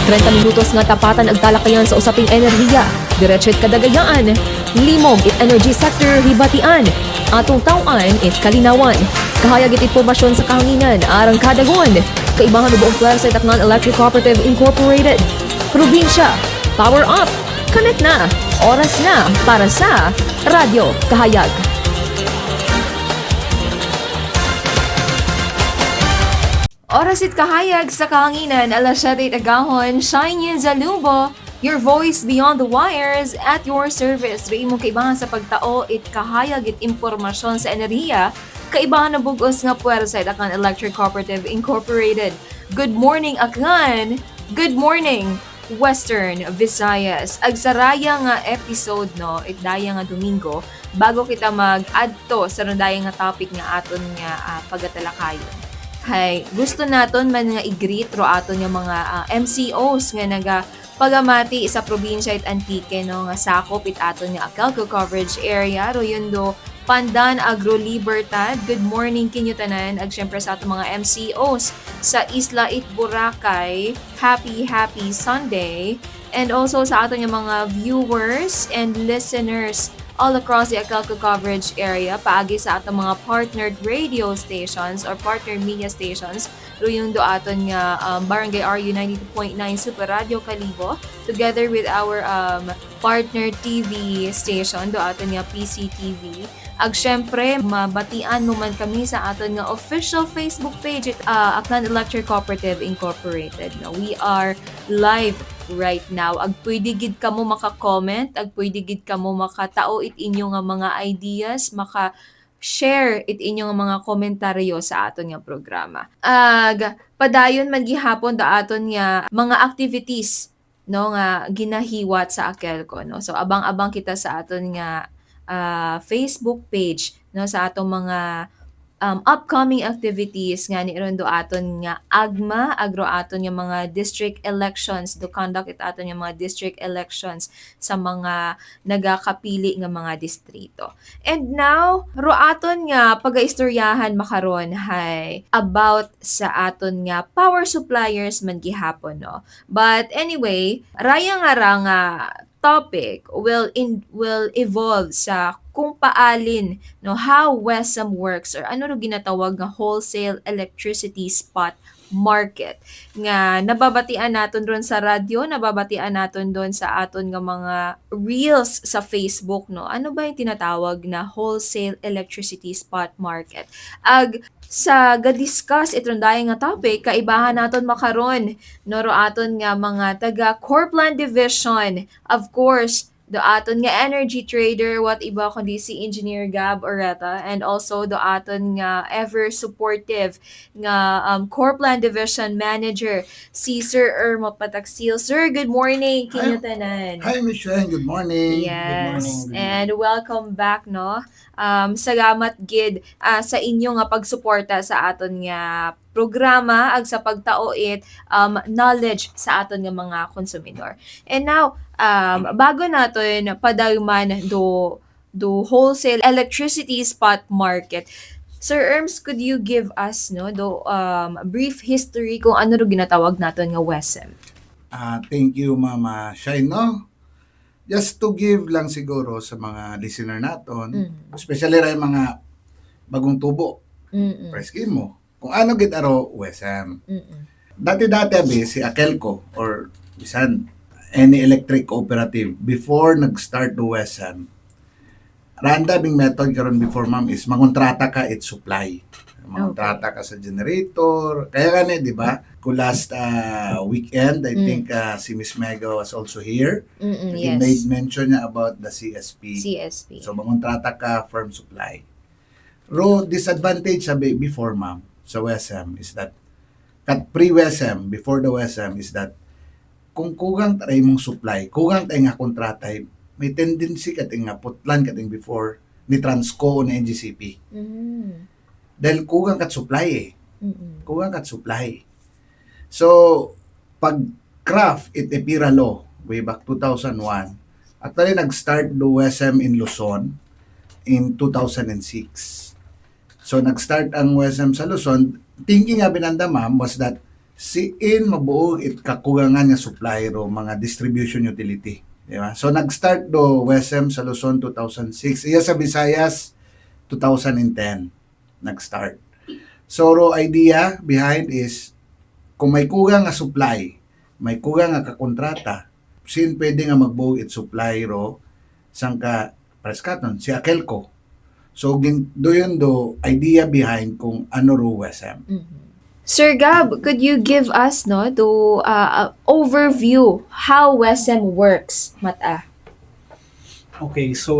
30 minutos nga tapatan ag talakayan sa usaping enerhiya. Diretso't kadagayaan. Limog it energy sector hibatian. Atong tawan it kalinawan. Kahayag it impormasyon sa kahanginan arang kadagon. Kaibahan buong pwersa sa Tacnan Electric Cooperative Incorporated. Probinsya, power up. Connect na. Oras na para sa Radyo Kahayag. Oras it kahayag sa kahanginan, alas 7 agahon, Shine Zalubo, your voice beyond the wires at your service. Ri mo kaibahan sa pagtao, it kahayag it impormasyon sa enerhiya, kaibahan na bugos nga puwersa sa Tacnan Electric Cooperative Incorporated. Good morning, Aklan! Good morning, Western Visayas. Agsaraya nga episode, no, itdaya nga Domingo, bago kita mag-adto sa randaya nga topic nga aton nga pagatalakayon. Hay, gusto naton man nga i-greet ro aton nga mga MCOs nga naga pagamati sa probinsya it Antique, no, nga sakop it aton nga Acalco coverage area ro yun do Pandan Agro Libertad. Good morning kinyo tanan ag syempre sa aton mga MCOs sa Isla it Boracay. Happy Sunday, and also sa aton nga mga viewers and listeners all across the Acalco coverage area, paagi sa atong mga partnered radio stations or partner media stations, ruyong do aton nga Barangay RU 92.9 Super Radio Kalibo, together with our partner TV station, do aton nga PCTV. Ag syempre, mabatian mo man kami sa aton nga official Facebook page at Tacnan Electric Cooperative Incorporated. No? We are live right now. Ag pwede gid kamo maka-comment, ag pwede gid kamo makatao it inyo nga mga ideas, maka-share it inyo nga mga komentaryo sa aton nga programa. Ag padayon man gihapon da aton nga mga activities, no, nga ginahiwat sa Akelco, no. So abang-abang kita sa aton nga Facebook page, no, sa atong mga upcoming activities nga ni do aton nga agro aton nga mga district elections, do conduct it aton nga mga district elections sa mga nagakapili nga mga distrito. And now ro aton nga pagaistoryahan makaron hay about sa aton nga power suppliers man gihapon, no. But anyway, raya nga topic will evolve sa kung paalin, no, how WESM works or ano ro ginatawag nga wholesale electricity spot market nga nababatian naton ron sa radyo, nababatian naton don sa aton nga mga reels sa Facebook, no. Ano ba yung tinatawag na wholesale electricity spot market? Ag sa ga-discuss itong dahil nga topic, kaibahan naton makaron, no, ro aton nga mga taga Corplan Division, of course, do aton nga energy trader, what iba kundi si Engineer Gab Oreta, and also do aton nga ever supportive nga Corplan Division Manager, si Sir Irma Pataksil. Sir, good morning kinyo tanan. Hi, Michelle. Good morning. Yes, and welcome back, no. Salamat gid sa inyo nga pagsuporta sa aton nga programa ag sa pagtao it knowledge sa aton nga mga konsumidor. And now, bago naton padagman do wholesale electricity spot market, Sir Erms, could you give us, no, do brief history kung ano ro ginatawag naton nga WESM? Thank you, Mama Shine, no? Just to give lang siguro sa mga listener naton, especially rin mga bagong tubo, preski mo, kung ano gid aro WESM. Dati-dati abi si Akelco or bisan any electric cooperative before nag-start the WESM, randa bing method karon before, ma'am, is mangontrata ka it supply. Mangontrata ka sa generator. Kaya gani, di ba? Kung last weekend, I think si Miss Mega was also here. He Yes. made mention niya about the CSP. CSP. So mangontrata ka firm supply. Ro disadvantage sabi before, ma'am, sa WESM is that pre-WESM, before the WESM, is that kung kugang taray mong supply, kugang tayo nga kontrata, may tendency kating nga putlan kating before ni Transco o ni NGCP. Dahil kugang kat supply kugang kat supply. So pag craft it EPIRA law way back 2001, actually nag-start the WESM in Luzon in 2006. So nag-start ang WESM sa Luzon, thinking nga binanda, ma'am, was that siin mabuo it kakugangan nga supply ro mga distribution utility. Di ba? So nag-start do WESM sa Luzon 2006, iya sa Visayas 2010 nag-start. So ro idea behind is kung may kugang nga supply, may kugang nga kakontrata, sin pwede nga magbuo it supply ro sang ka preskaton si Akelco. So doon do idea behind kung ano ro WESM. Sir Gab, could you give us the overview how WESM works, mata? Okay, so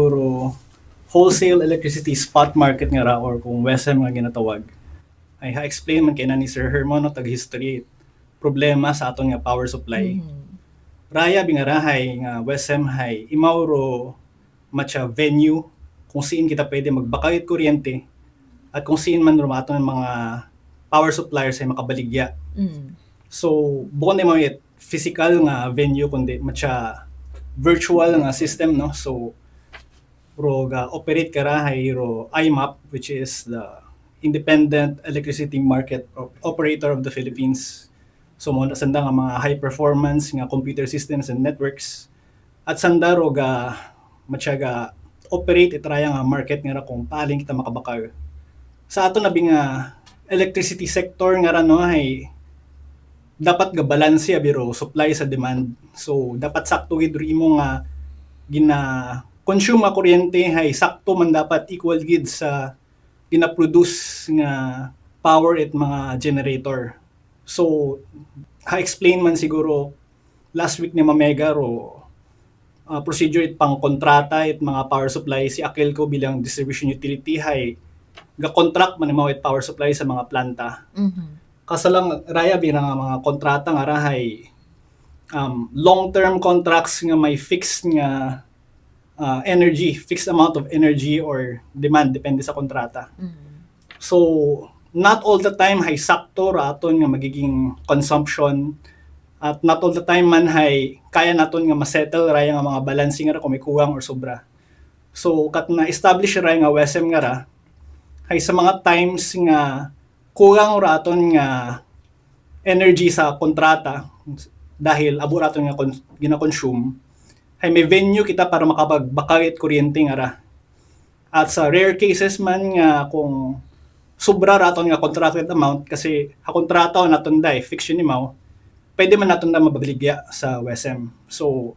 wholesale electricity spot market nga ra or kung WESM nga ginatawag ay ha-explain man kay na ni Sir Herman no tag-history problema sa aton nga power supply. Raya bingarahay nga WESM hay imawro matcha venue kung siin kita pwede magbakayot kuryente at kung siin man rumaton ng mga power suppliers ay makabaligya. So, bukod na mga physical nga venue kundi matcha virtual nga system no. So, operate karahay IMAP, which is the Independent Electricity Market Operator of the Philippines. So mo sanda nga mga high performance nga computer systems and networks at sanda matyaga operate itraya nga market nga kung paling kita makabakaw. Sa ato na nga electricity sector nga no ay dapat ga balanse biro supply sa demand. So dapat sakto gid imo nga consume nga kuryente hay sakto man dapat equal gid sa gina-produce nga power at mga generator. So ha-explain man siguro last week ni Mamega procedure it pang kontrata it mga power supply si Akelco bilang distribution utility hay ga-contract man mo it power supply sa mga planta. Kasalang raya binang mga kontrata nga rahay long-term contracts nga may fixed nga fixed amount of energy or demand depende sa kontrata. So not all the time hay sakto raton nga magiging consumption at not all the time man hay kaya naton nga ma-settle raya nga mga balancing ra kung may kuwang or sobra. So kat na establish raya nga WESM nga ra hay sa mga times nga kuwang raton nga energy sa kontrata dahil abo raton nga gina-consume hay may venue kita para makapagbakayit kuryente nga ra. At sa rare cases man nga kung sobra raton nga contracted amount kasi kontrata naton dai fiction ni mao pwede man naton na mabaligya sa WESM. So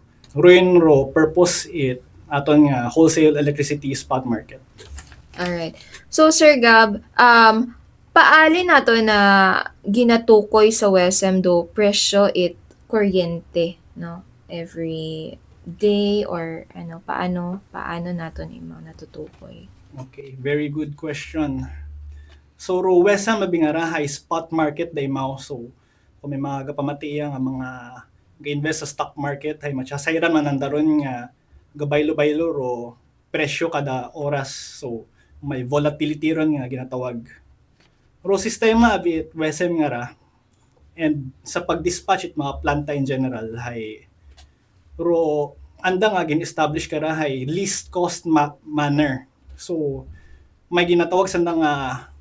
purpose it aton nga wholesale electricity spot market. Alright. So Sir Gab, paali nato na ginatukoy sa WESM do presyo it kuryente no every day or paano naton imo natutukoy? Okay, very good question. So WESM mabingarahay spot market day mao. So kung may mga gapamatiya nga mga ga-invest sa stock market hay matcha sayran man nandaron nga gabaylo-baylo presyo kada oras. So may volatility ron nga ginatawag. Sistema abit WESM nga ra and sa pag-dispatch it mga planta in general hay anda nga gin-establish ka ra hay least cost manner. So may ginatawag sa nga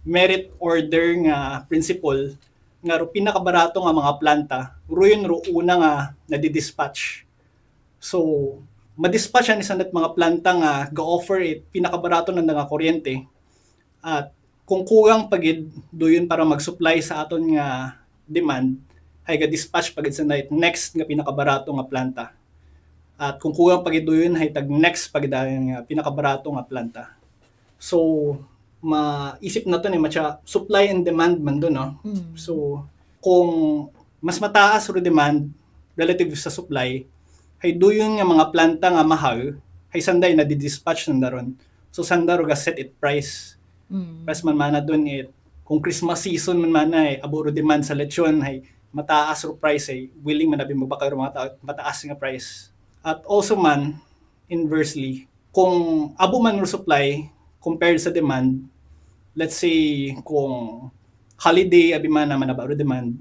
merit order nga principle nga pinakabarato nga mga planta yun una nga nadi-dispatch. So ma-dispatch isang mga planta nga ga-offer it pinakabarato nang nga kuryente at kung kugang pagid doyon para mag-supply sa aton nga demand hay ga-dispatch pagid sa next nga pinakabarato nga planta. At kung kulang pagid doyon hay tag next pagid nga pinakabarato nga planta. So maisip nato ni matcha supply and demand man do no. So kung mas mataas ro demand relative sa supply hay doyon nga mga planta nga mahal hay sanday na di-dispatch nandaron. So sandaro ga set it price. Pas man mana doon it kung Christmas season man mana aburo demand sa lechon hay mataas ro price ay willing man abi magbakay ro mga mataas nga price. At also man, inversely, kung abo man ro supply compared sa demand, let's say kung holiday abi man naman aba ro demand,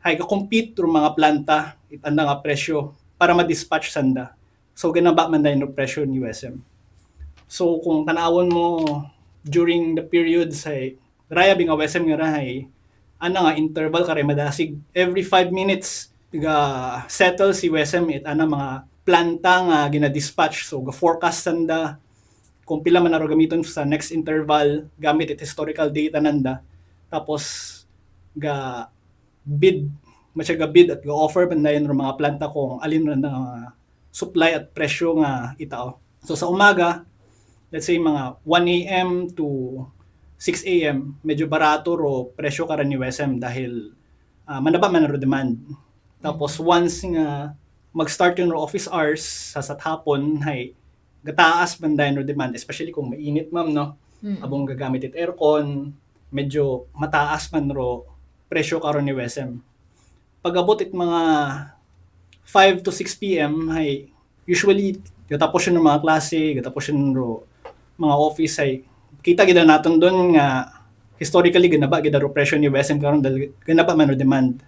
hay ka-compete ro mga planta itanda nga presyo para ma-dispatch sanda. So ganaba man dahil no presyo ni WESM. So kung tanawon mo during the period say raya nga WESM nga rahay nga interval kare madasig every 5 minutes ga settle si WSM it mga planta nga gina-dispatch, so ga forecast sanda kung pila man naro gamiton sa next interval gamit it historical data nanda, tapos ga bid ga bid at ga offer bandayon ro mga planta kung alin na supply at presyo nga itao. So sa umaga, let's say mga 1 a.m. to 6 a.m. medyo barato ro presyo karon ni WSM dahil manaba man ro demand. Tapos once nga mag-start yung office hours sa hapon, hay gataas bandayon ro demand, especially kung mainit ma'am no. Abong gagamit it aircon, medyo mataas man ro presyo karon ni WSM. Pag-abot it mga 5 to 6 p.m. hay usually gatapos yun ng mga klase, gatapos yun ro mga office ay kita gid naton doon nga historically ganaba gid ro presyo ni WSM karon dahil ganaba man ro demand.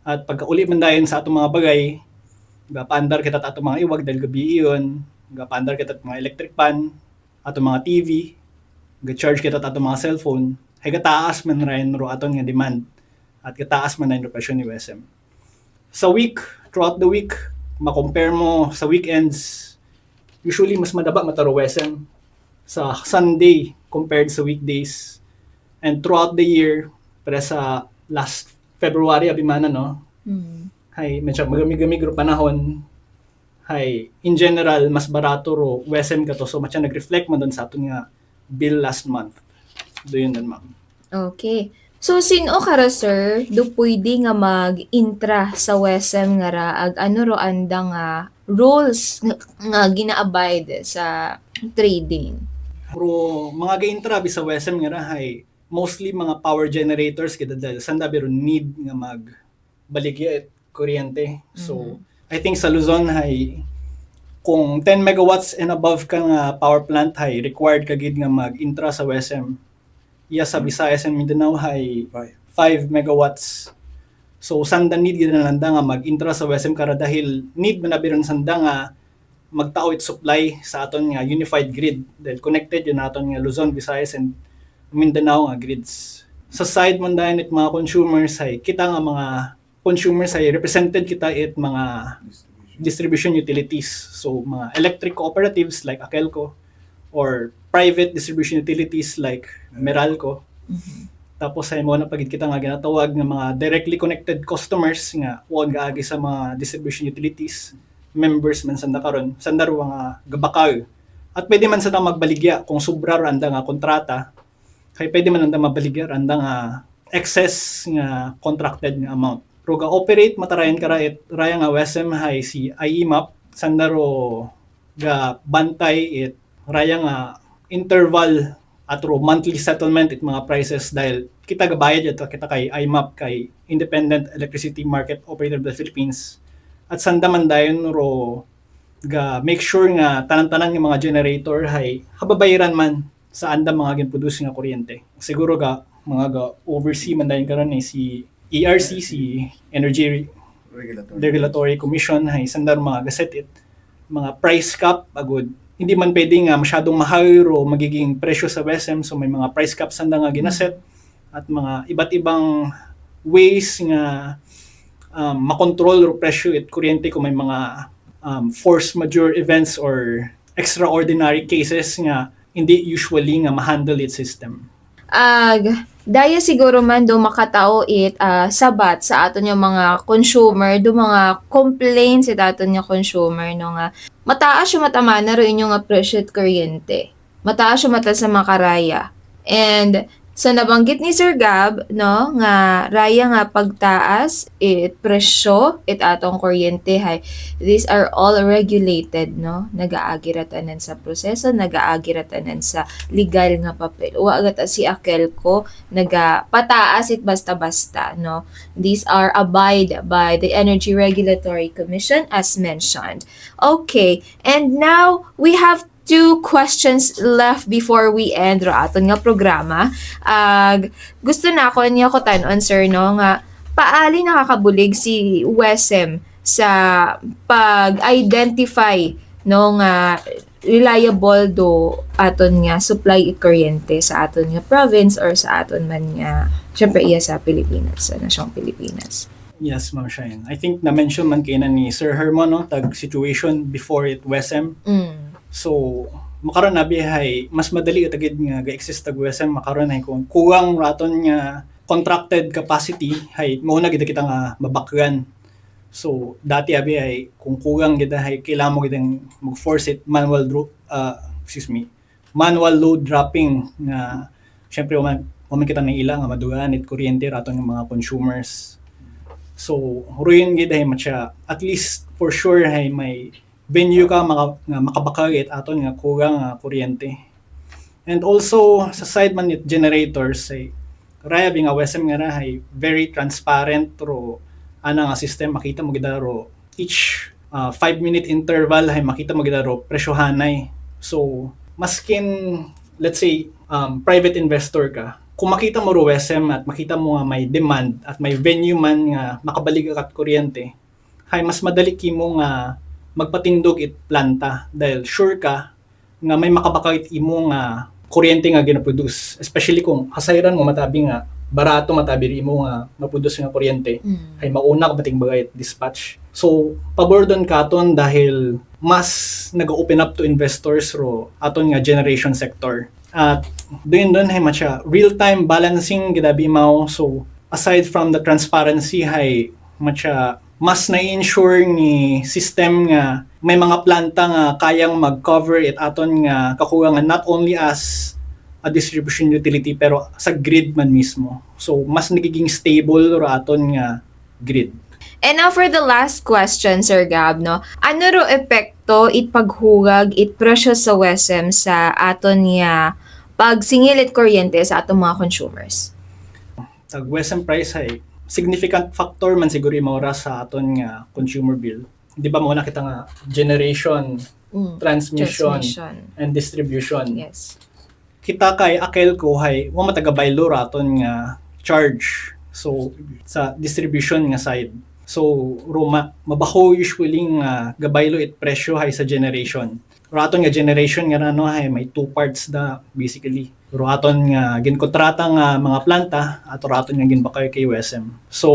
At pagkauli man dayon sa atong mga bagay, gapaandar kita atong mga iwag dahil gabi iyon, gapaandar kita mga electric pan, atong mga TV, ga-charge kita atong mga cellphone, hay gataas man rayon ro aton nga demand at gataas man rayon ro presyo ni WSM. Sa week, throughout the week, ma-compare mo sa weekends, usually mas madaba mataro WSM sa Sunday compared sa weekdays. And throughout the year, para sa last February abimana no. Hay medyo magamig-gamig ro panahon. Hay in general mas barato ro WSM kato, so matya nag-reflect man don sa aton nga bill last month. Do yun dan ma'am. Okay. So sino ka ra sir do pwede nga mag-intra sa WSM nga ra ag ano ro anda nga rules nga gina-abide sa trading? Pero mga ga-intra sa WSM nga ra hay mostly mga power generators kita dahil sanda biro need nga magbaligya at kuryente. So I think sa Luzon hay kung 10 megawatts and above ka nga power plant hay required ka gid nga mag-intra sa WSM. Iya sa Visayas and Mindanao hay 5 megawatts. So sanda need gid na nanda nga mag-intra sa WSM kara dahil need man na biron sanda nga magtao it supply sa aton nga unified grid dahil connected yun aton nga Luzon, Visayas and Mindanao nga grids. Sa side man dayon it mga consumers ay kita nga mga consumers ay represented kita it mga distribution utilities. So mga electric cooperatives like Akelco or private distribution utilities like Meralco. Tapos ay mo na pagid kita nga ginatawag nga mga directly connected customers nga wag gaagi sa mga distribution utilities members man sanda karon sanda ro nga gabakaw. At pwede man sanda magbaligya kung sobra ra anda nga kontrata. Kay pwede man anda mabaligya anda nga excess nga contracted nga amount. Pero ga-operate matarayan kara it raya nga WSM hay si IEMAP sanda ro ga bantay it raya nga interval at ro monthly settlement it mga prices dahil kita gabayad ito kita kay IEMAP kay Independent Electricity Market Operator of the Philippines at sanda man dayon ro ga make sure nga tanan-tanan nga mga generator hay hababayaran man sa anda mga ginproduce nga kuryente. Siguro ga mga ga oversee man dayon karon ni si ERC, si Energy Regulatory Commission hay sanda mga gaset it mga price cap agud hindi man pwede nga masyadong mahal o magiging presyo sa WSM, so may mga price cap sanda nga ginaset at mga iba't ibang ways nga makontrol ro presyo at kuryente kung may mga force majeure events or extraordinary cases nga hindi usually nga ma-handle it system. Daya siguro man do makatao it sabat sa aton yung mga consumer, do mga complaints sa aton yung consumer no nga mataas yung matamana ro inyo nga presyo at kuryente. Mataas yung mata sa makaraya. And sa nabanggit ni Sir Gab, no, nga raya nga pagtaas it presyo it atong kuryente hay. These are all regulated, no. Nagaagiratanan sa proseso, nagaagiratanan sa legal nga papel. Wa gata si Akelco nagapataas it basta-basta, no. These are abide by the Energy Regulatory Commission as mentioned. Okay, and now we have 2 questions left before we end ro aton nga programa. Gusto na ako niya ko tan-on sir no nga paali nakakabulig si WSM sa pag-identify no nga reliable do aton nga supply it kuryente sa aton nga province or sa aton man nga syempre iya sa Pilipinas, sa nasyong Pilipinas. Yes, Ma'am Shine. I think na-mention man kay na ni Sir Herman, no, tag situation before it WESM. So, makaroon na bihay, mas madali utagid nga ga-exist tag WESM, makaroon na kung kuwang raton nga contracted capacity, hay, mauna gid kita nga mabakgan. So, dati abi ay kung kuwang gid ay kailangan mo gidang mag-force it manual load dropping nga syempre man kita na ilang nga madugan it kuryente raton ng mga consumers. So, ruin gid ay matcha at least for sure hay may venue ka nga makabakagit aton nga kuwang nga kuryente. And also sa side man it generators ay raya nga WESM nga ay very transparent ro ana nga system makita mo gidaro each 5-minute interval ay makita mo gidaro presyohanay. So maskin let's say private investor ka, kung makita mo ro WESM at makita mo nga may demand at may venue man nga makabalig ka kat kuryente, hay mas madali kimo nga magpatindog it planta dahil sure ka nga may makabakit imo nga kuryente nga ginaproduce, especially kung hasayran mo matabi nga barato matabi mo nga maproduce nga kuryente ay mauna ka bating bagay dispatch. So pabor doon katon dahil mas nag-open up to investors ro aton nga generation sector. At doon ay matcha real-time balancing gidabi mao. So aside from the transparency hay matcha mas na-ensure ni system nga may mga planta nga kayang mag-cover it aton nga kakuwangan not only as a distribution utility pero sa grid man mismo. So mas nagiging stable ro aton nga grid. And now for the last question, Sir Gab, no? Ano ro epekto it paghugag it presyo sa WESM sa aton nga pagsingilit kuryente sa atong mga consumers? Tag WESM price ay significant factor man siguro maura sa aton nga consumer bill. Di ba mo na kita nga generation, transmission, and distribution. Yes. Kita kay akel ko hay wa matagabaylo raton nga charge. So sa distribution nga side. So roma mabaho usually nga gabaylo it presyo hay sa generation. Raton nga generation nga ano hay may two parts da basically. Raton nga ginkontrata nga mga planta at raton nga ginbakay kay WESM. So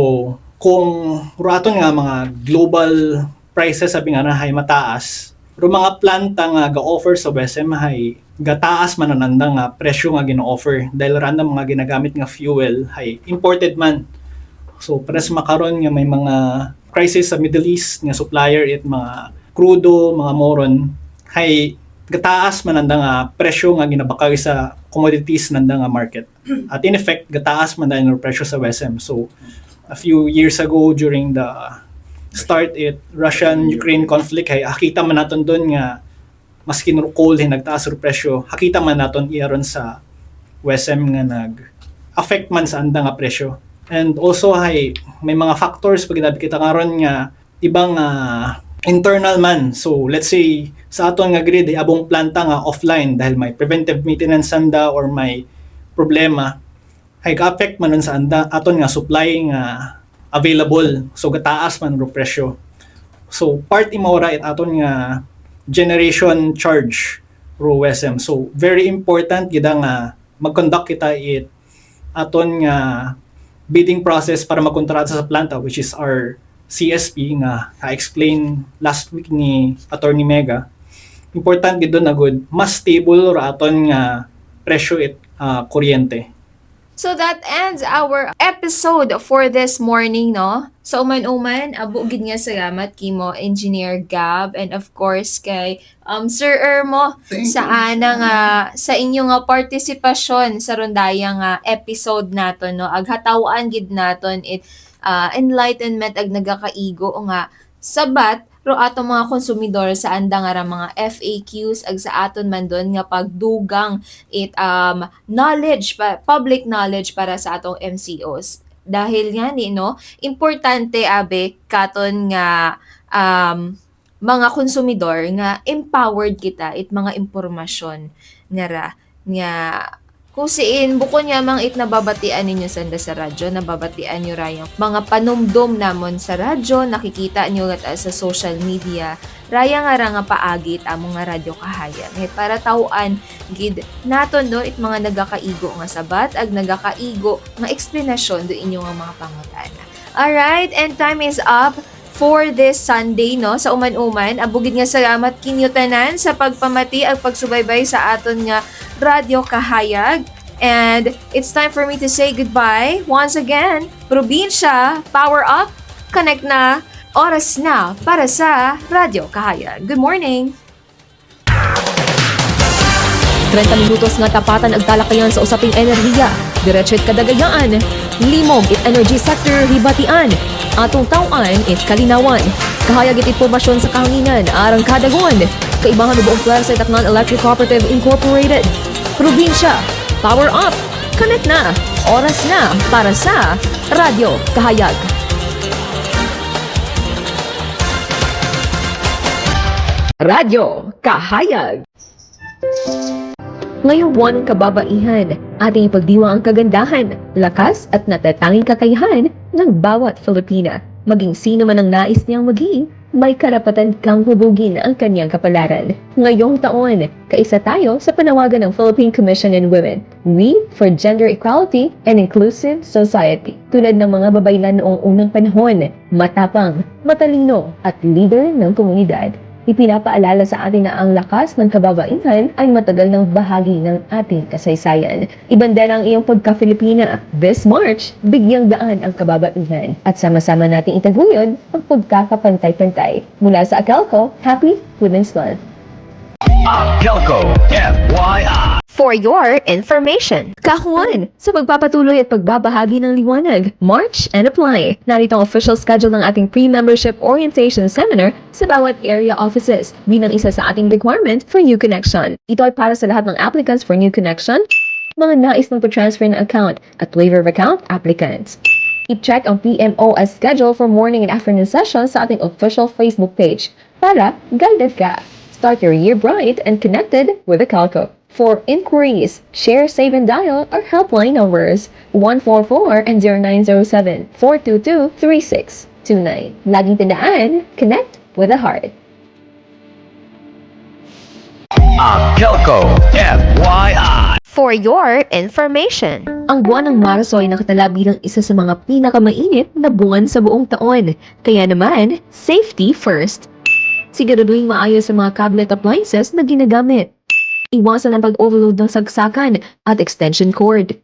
kung raton nga mga global prices sabi nga na hay mataas, pero mga planta nga ga-offer sa WESM hay gataas man ananda nga presyo nga gino-offer dahil random mga ginagamit nga fuel hay imported man. So pares makaron nga may mga crisis sa Middle East nga supplier it mga crudo, mga moron hay gataas man anda nga presyo nga ginabakay sa commodities nanda nga market. At in effect gataas man ang presyo sa WESM. So a few years ago during the start it Russian-Ukraine conflict hay akita man naton doon nga maskin coal ay nagtaas ro presyo, hakita man naton iyaron sa WESM nga nag-affect man sa anda nga presyo. And also hay may mga factors pag kita karon nga ibang internal man. So let's say sa aton nga grid ay abong planta nga offline dahil may preventive maintenance anda or may problema, hay ka-affect man nun sa anda aton nga supply nga available. So gataas man ro presyo. So part imaura it aton nga generation charge ro WESM. So very important gid nga mag-conduct kita it aton nga bidding process para magkontrata sa planta which is our CSP nga explain last week ni Attorney Mega. Important gid na good mas stable ro aton nga presyo it kuryente. So that ends our episode for this morning, no? So uman-uman, abo gid nga salamat kimo Engineer Gab and of course kay Sir Ermo sa sa inyo nga partisipasyon sa rondaya nga episode naton, no? Aghatawaan gid naton it enlightenment ag nagakaigo nga sabat ro ato mga konsumidor sa anda nga ra mga FAQs ag sa aton man doon nga pagdugang it knowledge public knowledge para sa atong MCOs. Dahil nga ni no, importante abe katon nga mga konsumidor nga empowered kita it mga impormasyon nga ra nga Kung siin, buko niya mang it nababatian ninyo sanda sa radyo, nababatian nyo rayang mga panumdum namon sa radyo, nakikita nyo sa social media, raya nga paagit among nga radyo kahayag. Para tauan, gid naton do it mga nagakaigo nga sabat, ag nagakaigo nga eksplanasyon do inyo nga mga pangutana. Alright, and time is up for this Sunday, no? Sa uman-uman, abugid nga salamat kinyo tanan sa pagpamati ag pagsubaybay sa aton nga Radyo Kahayag. And it's time for me to say goodbye. Once again, probinsya, power up, connect na, oras na para sa Radyo Kahayag. Good morning! 30 minutos nga tapatan ag talakayan sa usaping enerhiya. Diretso't kadagayaan. Limog it energy sector hibatian. Atong tauan it kalinawan. Kahayag it impormasyon sa kahanginan arang kadagon. Kaibahan buong pwersa at Aklan Electric Cooperative Incorporated. Probinsya, power up, connect na, oras na para sa Radyo Kahayag. Radyo Kahayag. Ngayong buwan ng kababaihan, ating ipagdiwa ang kagandahan, lakas at natatanging kakayahan ng bawat Filipina. Maging sino man ang nais niyang maging, may karapatan kang hubugin ang kanyang kapalaran. Ngayong taon, kaisa tayo sa panawagan ng Philippine Commission on Women, We for Gender Equality and Inclusive Society. Tulad ng mga babaylan noong unang panahon, matapang, matalino at leader ng komunidad. Ipinapaalala sa atin na ang lakas ng kababaihan ay matagal ng bahagi ng ating kasaysayan. Ibandera ang iyong pagka-Filipina. This March, bigyang daan ang kababaihan at sama-sama nating itaguyod ang pagkakapantay-pantay. Mula sa Akelco, Happy Women's Month. Akelco FYI. For your information, kahuan sa pagpapatuloy at pagbabahagi ng liwanag, March and Apply. Narito ang official schedule ng ating pre-membership orientation seminar sa bawat area offices bilang isa sa ating requirement for New Connection. Ito ay para sa lahat ng applicants for New Connection, mga nais ng transfer ng account at waiver of account applicants. I-check ang PMOS schedule for morning and afternoon sessions sa ating official Facebook page para guided ka. Start your year bright and connected with Akelco. For inquiries, share, save, and dial our helpline numbers 144 and 0907-422-3629. Laging tandaan, connect with a heart. Akelco FYI. For your information, ang buwan ng Marso ay nakatala bilang isa sa mga pinakamainit na buwan sa buong taon. Kaya naman, safety first. Siguraduhin maayos sa mga cabinet appliances na ginagamit. Iwasan ang pag-overload ng sagsakan at extension cord.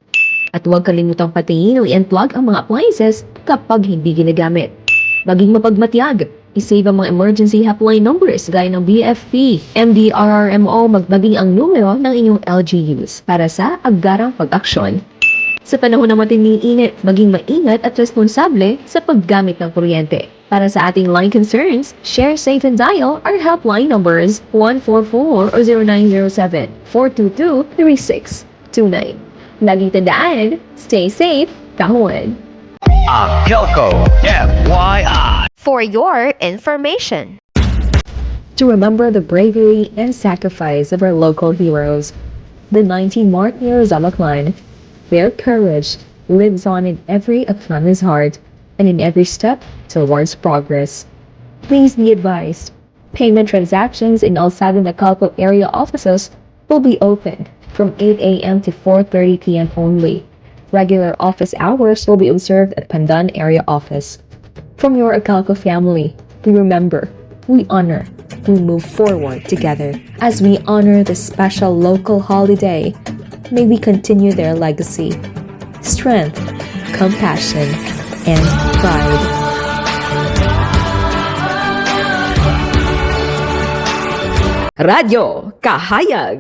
At huwag kalimutang patayin o i-unplug ang mga appliances kapag hindi ginagamit. Maging mapagmatyag, isave ang mga emergency helpline numbers gaya ng BFP, MDRRMO, maging ang numero ng inyong LGUs para sa agarang pag-aksyon. Sa panahon ng matinding init, maging maingat at responsable sa paggamit ng kuryente. Para sa ating line concerns, share, save, and dial our helpline numbers 144 or 0907-422-3629. Lagi tandaan, stay safe, kahuan. Akelco FYI. For your information. To remember the bravery and sacrifice of our local heroes, the 19 martyrs of Aklan, their courage lives on in every Aklanis heart and in every step towards progress. Please be advised, payment transactions in all 7 Akelco area offices will be open from 8 a.m. to 4:30 p.m. only. Regular office hours will be observed at Pandan area office. From your Akelco family, we remember, we honor, we move forward together. As we honor this special local holiday, may we continue their legacy, strength, compassion, and pride. Radyo Kahayag.